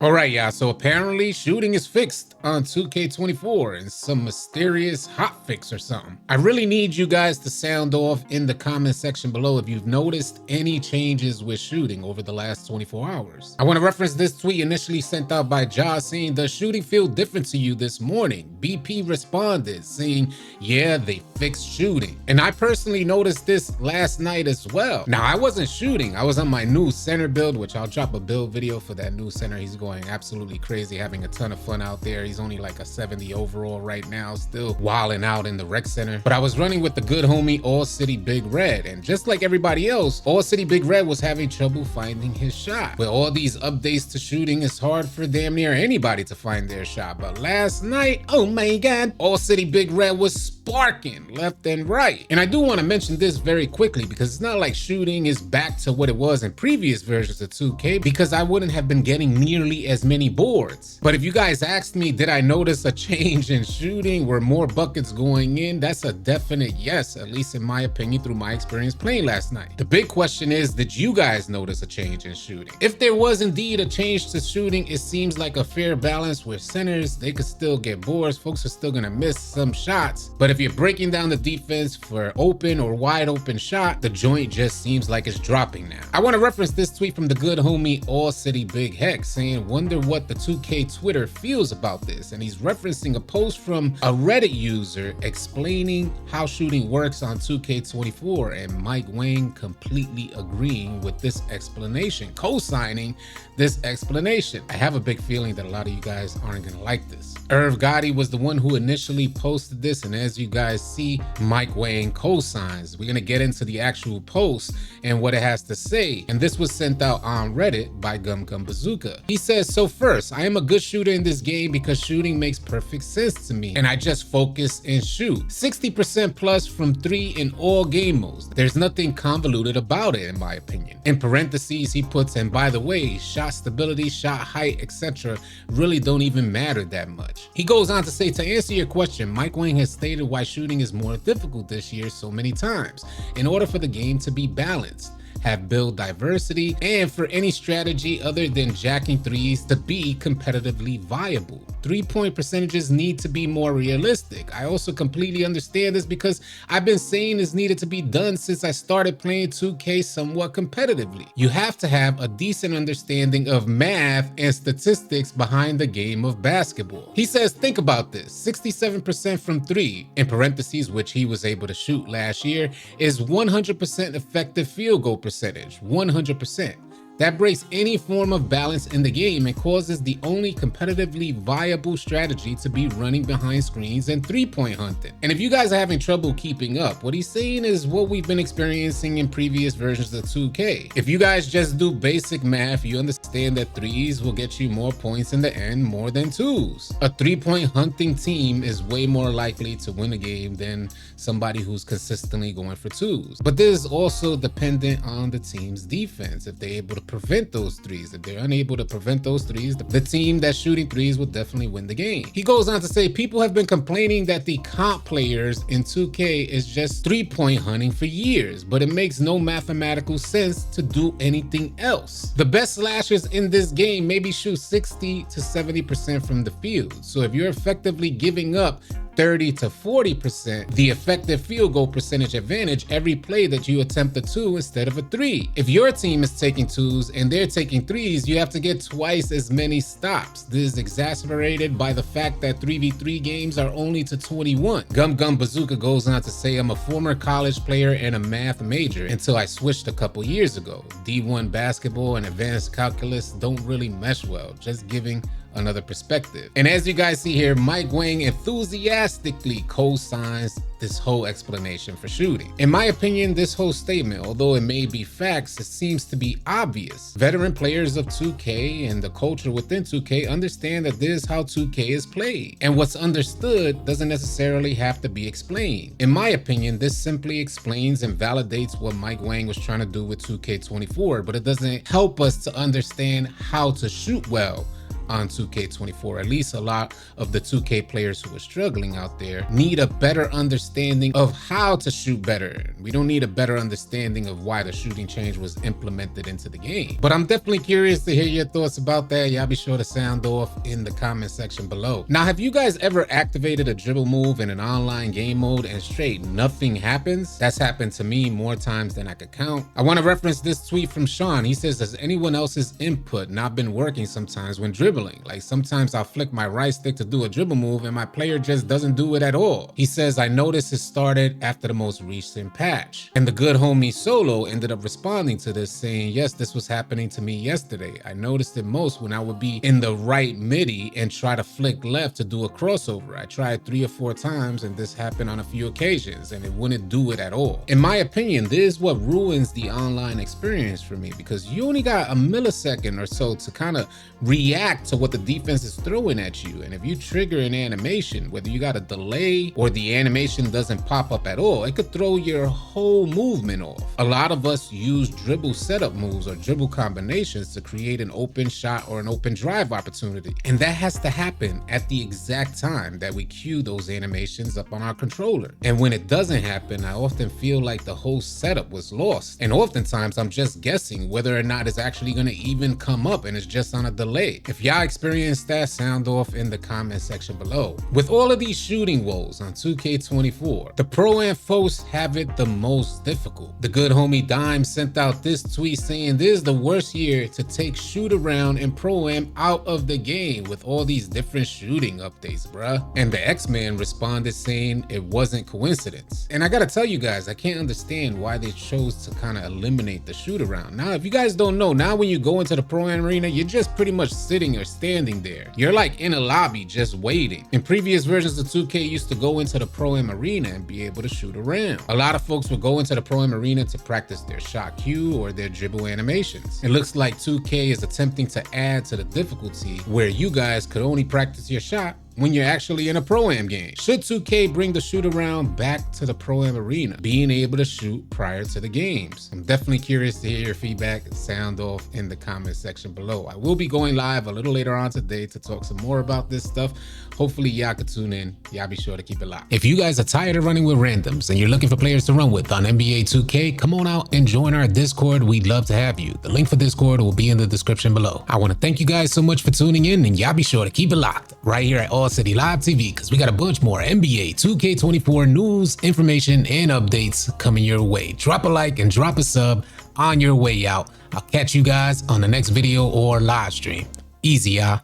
All right, y'all. So apparently shooting is fixed on 2K24 and some mysterious hotfix or something. I really need you guys to sound off in the comment section below if you've noticed any changes with shooting over the last 24 hours. I want to reference this tweet initially sent out by Josh saying, "Does shooting feel different to you this morning?" BP responded saying, "Yeah, they fixed shooting." And I personally noticed this last night as well. Now, I wasn't shooting. I was on my new center build, which I'll drop a build video for that new center. He's going absolutely crazy, having a ton of fun out there. He's only like a 70 overall right now, still wilding out in the rec center. But I was running with the good homie AllCity Big Red, and just like everybody else, AllCity Big Red was having trouble finding his shot. With all these updates to shooting, it's hard for damn near anybody to find their shot. But last night, oh my god, AllCity Big Red was sparking left and right. And I do want to mention this very quickly because it's not like shooting is back to what it was in previous versions of 2K, because I wouldn't have been getting nearly as many boards. But if you guys asked me, did I notice a change in shooting? Were more buckets going in? That's a definite yes, at least in my opinion, through my experience playing last night. The big question is, did you guys notice a change in shooting? If there was indeed a change to shooting, it seems like a fair balance where centers, they could still get boards, folks are still gonna miss some shots. But if you're breaking down the defense for open or wide open shot, the joint just seems like it's dropping now. I want to reference this tweet from the good homie AllCity Big Hex saying, "Wonder what the 2K Twitter feels about this." And he's referencing a post from a Reddit user explaining how shooting works on 2K24, and Mike Wang completely agreeing with this explanation, co-signing this explanation. I have a big feeling that a lot of you guys aren't gonna like this. Irv Gotti was the one who initially posted this, and as you guys see, Mike Wang co-signs. We're gonna get into the actual post and what it has to say, and this was sent out on Reddit by Gum Gum Bazooka. He says, "So first, I am a good shooter in this game because shooting makes perfect sense to me, and I just focus and shoot. 60% plus from 3 in all game modes. There's nothing convoluted about it in my opinion." In parentheses, he puts, "And by the way, shot stability, shot height, etc. really don't even matter that much." He goes on to say, "To answer your question, Mike Wang has stated why shooting is more difficult this year so many times. In order for the game to be balanced, have build diversity, and for any strategy other than jacking threes to be competitively viable. 3-point percentages need to be more realistic. I also completely understand this because I've been saying this needed to be done since I started playing 2K somewhat competitively. You have to have a decent understanding of math and statistics behind the game of basketball." He says, "Think about this, 67% from 3, in parentheses, which he was able to shoot last year, is 100% effective field goal percentage, 100%. That breaks any form of balance in the game and causes the only competitively viable strategy to be running behind screens and 3-point hunting." And if you guys are having trouble keeping up, what he's saying is what we've been experiencing in previous versions of 2K. If you guys just do basic math, you understand that 3s will get you more points in the end more than 2s. A 3-point hunting team is way more likely to win a game than somebody who's consistently going for 2s. But this is also dependent on the team's defense. If they're able to prevent those 3s, if they're unable to prevent those 3s, the team that's shooting 3s will definitely win the game. He goes on to say, "People have been complaining that the comp players in 2K is just 3-point hunting for years, but it makes no mathematical sense to do anything else. The best slashers in this game maybe shoot 60 to 70% from the field. So if you're effectively giving up 30 to 40%, the effective field goal percentage advantage every play that you attempt a 2 instead of a 3. If your team is taking 2s and they're taking 3s, you have to get twice as many stops. This is exacerbated by the fact that 3v3 games are only to 21. Gum Gum Bazooka goes on to say, "I'm a former college player and a math major until I switched a couple years ago. D1 basketball and advanced calculus don't really mesh well. Just giving another perspective." And as you guys see here, Mike Wang enthusiastically co-signs this whole explanation for shooting. In my opinion, this whole statement, although it may be facts, it seems to be obvious. Veteran players of 2K and the culture within 2K understand that this is how 2K is played, and what's understood doesn't necessarily have to be explained. In my opinion, this simply explains and validates what Mike Wang was trying to do with 2K24, but it doesn't help us to understand how to shoot well on 2K24. At least a lot of the 2K players who are struggling out there need a better understanding of how to shoot better. We don't need a better understanding of why the shooting change was implemented into the game. But I'm definitely curious to hear your thoughts about that. Y'all be sure to sound off in the comment section below. Now, have you guys ever activated a dribble move in an online game mode and straight nothing happens? That's happened to me more times than I could count. I want to reference this tweet from Sean. He says, has anyone else's input not been working sometimes when dribbling? Like sometimes I'll flick my right stick to do a dribble move and my player just doesn't do it at all. He says, I noticed it started after the most recent patch. And the good homie Solo ended up responding to this saying, yes, this was happening to me yesterday. I noticed it most when I would be in the right midi and try to flick left to do a crossover. I tried 3 or 4 times and this happened on a few occasions and it wouldn't do it at all. In my opinion, this is what ruins the online experience for me, because you only got a millisecond or so to kind of react to what the defense is throwing at you. And if you trigger an animation, whether you got a delay or the animation doesn't pop up at all, it could throw your whole movement off. A lot of us use dribble setup moves or dribble combinations to create an open shot or an open drive opportunity. And that has to happen at the exact time that we cue those animations up on our controller. And when it doesn't happen, I often feel like the whole setup was lost. And oftentimes I'm just guessing whether or not it's actually going to even come up and it's just on a delay. If y'all experienced that, sound off in the comment section below. With all of these shooting woes on 2K24, the Pro-Am folks have it the most difficult. The good homie Dime sent out this tweet saying this is the worst year to take shoot around and Pro-Am out of the game with all these different shooting updates, bruh. And the X-Man responded saying it wasn't coincidence. And I gotta tell you guys, I can't understand why they chose to kind of eliminate the shoot around. Now, if you guys don't know, now when you go into the Pro-Am arena, you're just pretty much sitting or standing there. You're like in a lobby just waiting. In previous versions of 2K used to go into the Pro-Am arena and be able to shoot around. A lot of folks would go into the Pro-Am arena to practice their shot cue or their dribble animations. It looks like 2K is attempting to add to the difficulty where you guys could only practice your shot when you're actually in a Pro-Am game. Should 2K bring the shoot around back to the Pro-Am arena, being able to shoot prior to the games? I'm definitely curious to hear your feedback and sound off in the comment section below. I will be going live a little later on today to talk some more about this stuff. Hopefully y'all can tune in. Y'all be sure to keep it locked. If you guys are tired of running with randoms and you're looking for players to run with on NBA 2K, come on out and join our Discord. We'd love to have you. The link for Discord will be in the description below. I want to thank you guys so much for tuning in, and y'all be sure to keep it locked right here at AllCity Live TV, because we got a bunch more NBA 2K24 news, information, and updates coming your way. Drop a like and drop a sub on your way out. I'll catch you guys on the next video or live stream. Easy, y'all.